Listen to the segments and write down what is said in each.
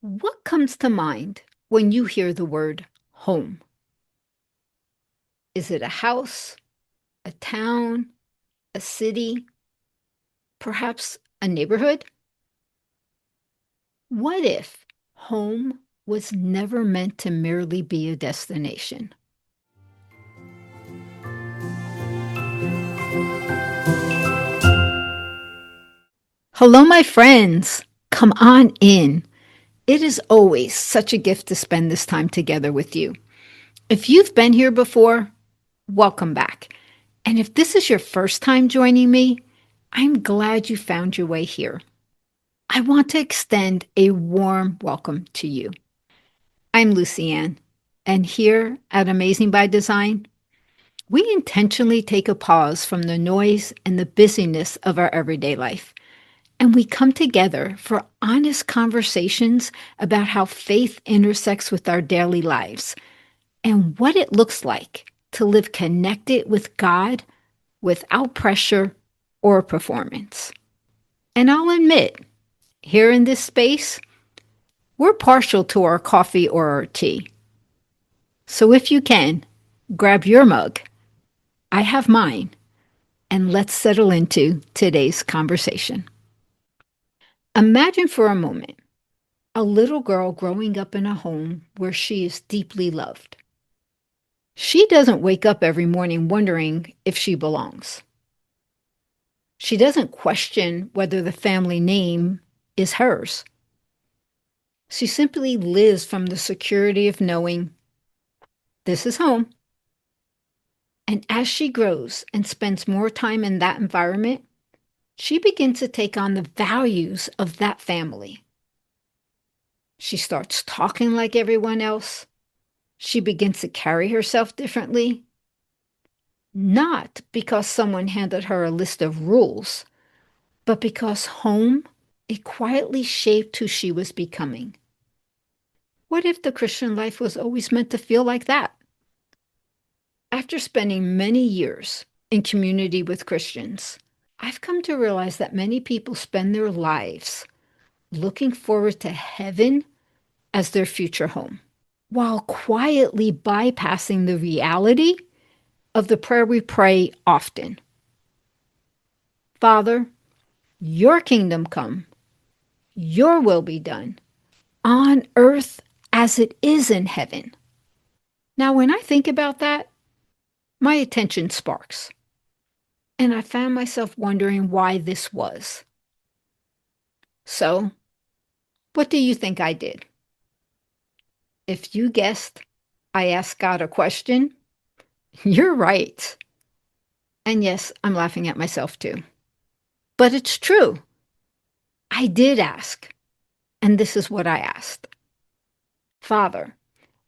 What comes to mind when you hear the word home? Is it a house, a town, a city, perhaps a neighborhood? What if home was never meant to merely be a destination? Hello, my friends. Come on in. It is always such a gift to spend this time together with you. If you've been here before, welcome back. And if this is your first time joining me, I'm glad you found your way here. I want to extend a warm welcome to you. I'm Lucianne, and here at Amazing by Design, we intentionally take a pause from the noise and the busyness of our everyday life, and we come together for honest conversations about how faith intersects with our daily lives and what it looks like to live connected with God without pressure or performance. And I'll admit, here in this space, we're partial to our coffee or our tea. So if you can, grab your mug. I have mine, and let's settle into today's conversation. Imagine for a moment a little girl growing up in a home where she is deeply loved. She doesn't wake up every morning wondering if she belongs. She doesn't question whether the family name is hers. She simply lives from the security of knowing this is home. And as she grows and spends more time in that environment, she begins to take on the values of that family. She starts talking like everyone else. She begins to carry herself differently, not because someone handed her a list of rules, but because home, it quietly shaped who she was becoming. What if the Christian life was always meant to feel like that? After spending many years in community with Christians, I've come to realize that many people spend their lives looking forward to heaven as their future home, while quietly bypassing the reality of the prayer we pray often. Father, your kingdom come, your will be done, on earth as it is in heaven. Now, when I think about that, my attention sparks, and I found myself wondering why this was. So, what do you think I did? If you guessed I asked God a question, you're right. And yes, I'm laughing at myself too. But it's true. I did ask, and this is what I asked. Father,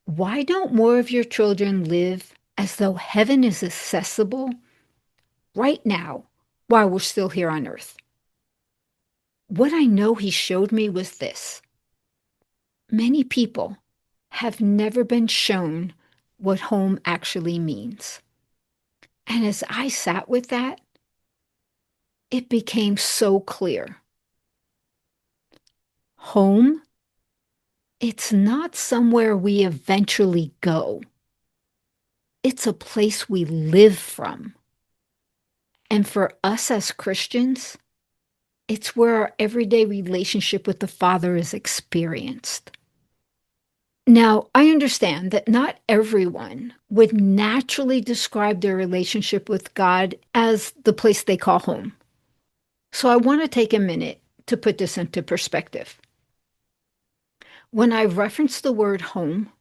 why don't more of your children live as though heaven is accessible right now while we're still here on earth? What I know he showed me was this. Many people have never been shown what home actually means. And as I sat with that, it became so clear. Home, it's not somewhere we eventually go. It's a place we live from. And for us as Christians, it's where our everyday relationship with the Father is experienced. Now, I understand that not everyone would naturally describe their relationship with God as the place they call home. So I want to take a minute to put this into perspective. When I reference the word home,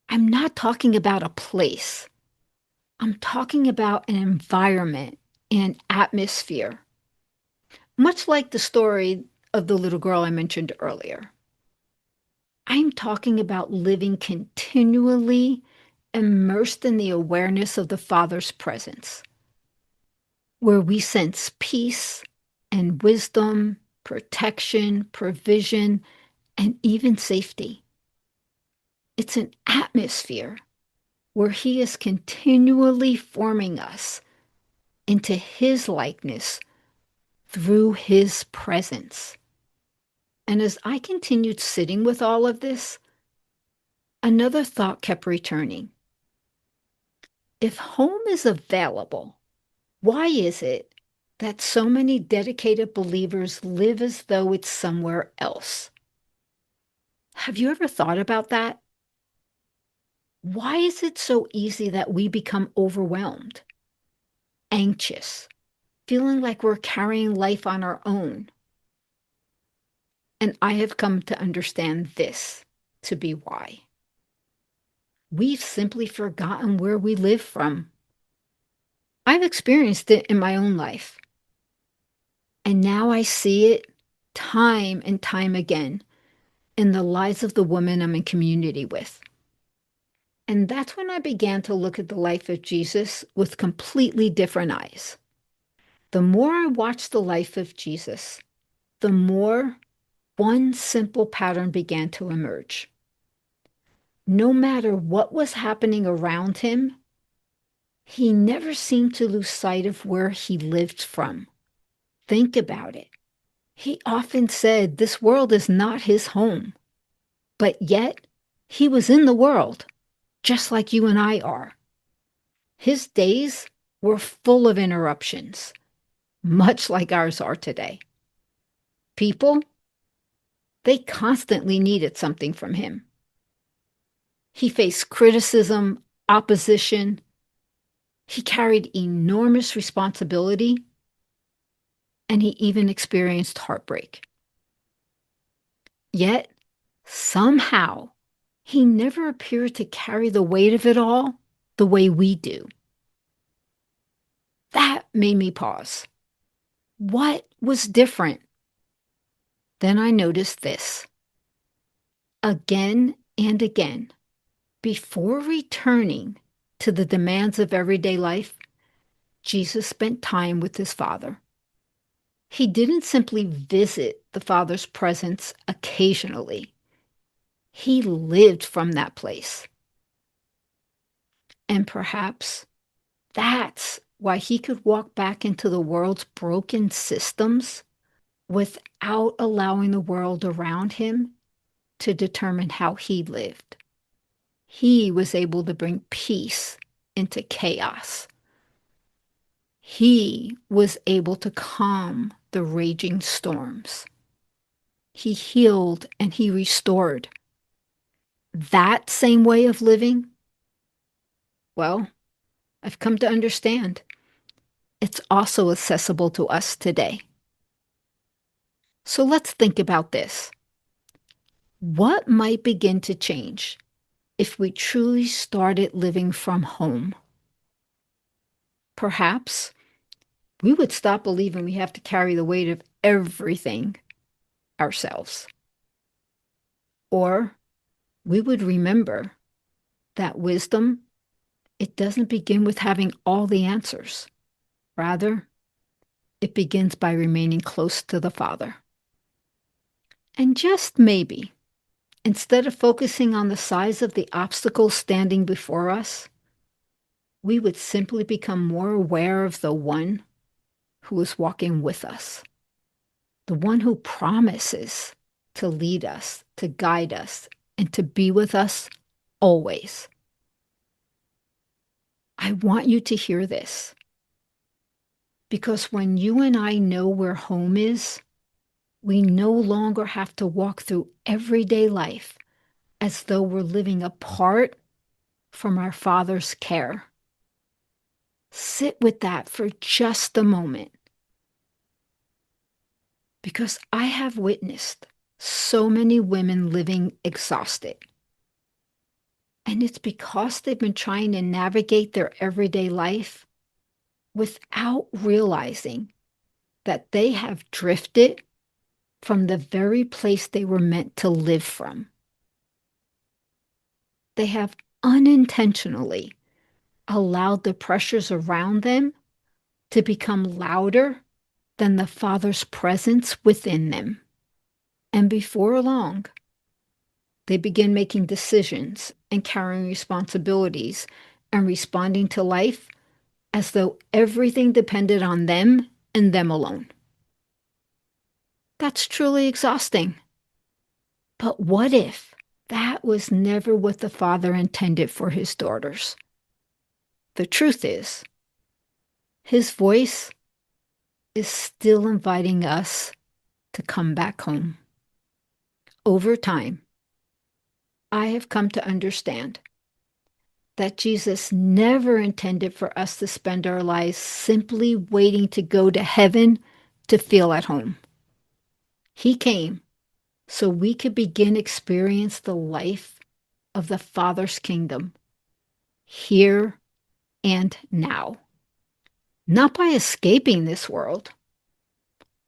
I'm not talking about a place. I'm talking about an environment, an atmosphere, much like the story of the little girl I mentioned earlier. I'm talking about living continually immersed in the awareness of the Father's presence, where we sense peace and wisdom, protection, provision, and even safety. It's an atmosphere where He is continually forming us into His likeness through His presence. And as I continued sitting with all of this, another thought kept returning. If home is available, why is it that so many dedicated believers live as though it's somewhere else? Have you ever thought about that? Why is it so easy that we become overwhelmed, anxious, feeling like we're carrying life on our own? And I have come to understand this to be why. We've simply forgotten where we live from. I've experienced it in my own life, and now I see it time and time again in the lives of the women I'm in community with. And that's when I began to look at the life of Jesus with completely different eyes. The more I watched the life of Jesus, the more one simple pattern began to emerge. No matter what was happening around him, he never seemed to lose sight of where he lived from. Think about it. He often said this world is not his home, but yet he was in the world, just like you and I are. His days were full of interruptions, much like ours are today. People, they constantly needed something from him. He faced criticism, opposition. He carried enormous responsibility, and he even experienced heartbreak. Yet, somehow, he never appeared to carry the weight of it all the way we do. That made me pause. What was different? Then I noticed this. Again and again, before returning to the demands of everyday life, Jesus spent time with his Father. He didn't simply visit the Father's presence occasionally. He lived from that place. And perhaps that's why he could walk back into the world's broken systems without allowing the world around him to determine how he lived. He was able to bring peace into chaos. He was able to calm the raging storms. He healed and he restored. That same way of living, well, I've come to understand it's also accessible to us today. So let's think about this. What might begin to change if we truly started living from home? Perhaps we would stop believing we have to carry the weight of everything ourselves. Or we would remember that wisdom, it doesn't begin with having all the answers. Rather, it begins by remaining close to the Father. And just maybe, instead of focusing on the size of the obstacles standing before us, we would simply become more aware of the one who is walking with us, the one who promises to lead us, to guide us, and to be with us always. I want you to hear this, because when you and I know where home is, we no longer have to walk through everyday life as though we're living apart from our Father's care. Sit with that for just a moment, because I have witnessed so many women living exhausted. And it's because they've been trying to navigate their everyday life without realizing that they have drifted from the very place they were meant to live from. They have unintentionally allowed the pressures around them to become louder than the Father's presence within them. And before long, they begin making decisions and carrying responsibilities and responding to life as though everything depended on them and them alone. That's truly exhausting. But what if that was never what the Father intended for his daughters? The truth is, his voice is still inviting us to come back home. Over time, I have come to understand that Jesus never intended for us to spend our lives simply waiting to go to heaven to feel at home. He came so we could begin experience the life of the Father's kingdom here and now. Not by escaping this world,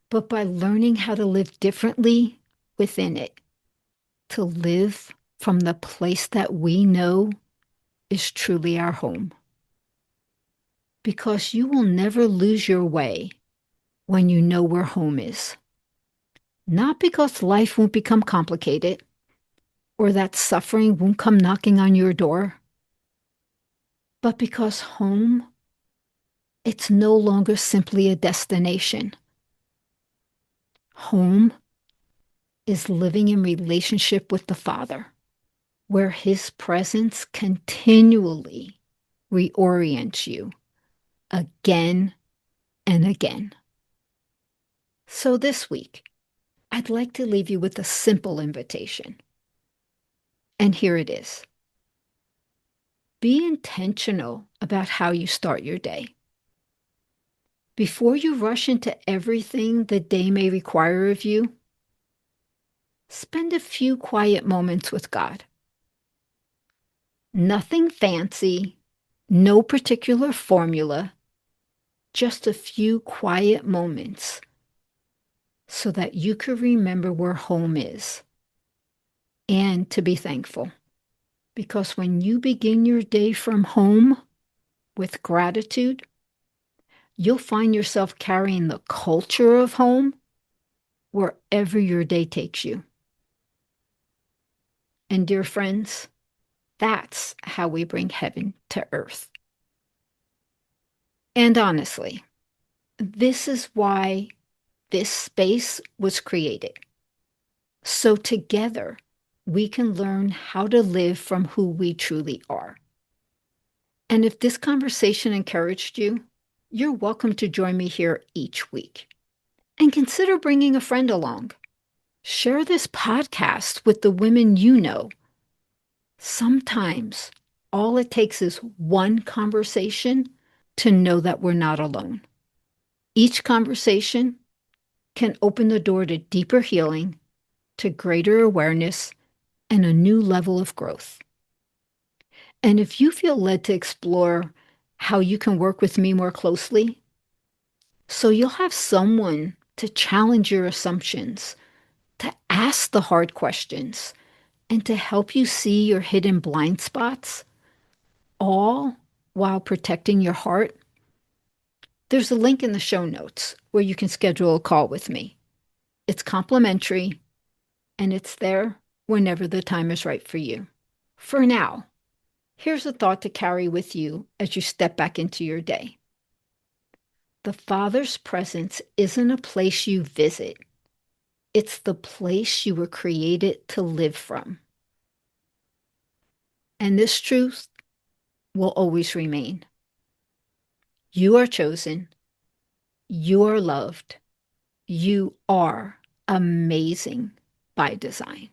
but by learning how to live differently within it, to live from the place that we know is truly our home. Because you will never lose your way when you know where home is. Not because life won't become complicated or that suffering won't come knocking on your door, but because home, it's no longer simply a destination. Home is living in relationship with the Father, where his presence continually reorients you again and again. So this week, I'd like to leave you with a simple invitation. And here it is. Be intentional about how you start your day. Before you rush into everything the day may require of you, spend a few quiet moments with God. Nothing fancy, no particular formula, just a few quiet moments so that you could remember where home is and to be thankful. Because when you begin your day from home with gratitude, you'll find yourself carrying the culture of home wherever your day takes you. And dear friends, that's how we bring heaven to earth. And honestly, this is why this space was created. So together, we can learn how to live from who we truly are. And if this conversation encouraged you, you're welcome to join me here each week. And consider bringing a friend along. Share this podcast with the women you know. Sometimes all it takes is one conversation to know that we're not alone. Each conversation can open the door to deeper healing, to greater awareness, and a new level of growth. And if you feel led to explore how you can work with me more closely, so you'll have someone to challenge your assumptions, to ask the hard questions, and to help you see your hidden blind spots, all while protecting your heart, there's a link in the show notes where you can schedule a call with me. It's complimentary, and it's there whenever the time is right for you. For now, here's a thought to carry with you as you step back into your day. The Father's presence isn't a place you visit. It's the place you were created to live from. And this truth will always remain. You are chosen. You are loved. You are amazing by design.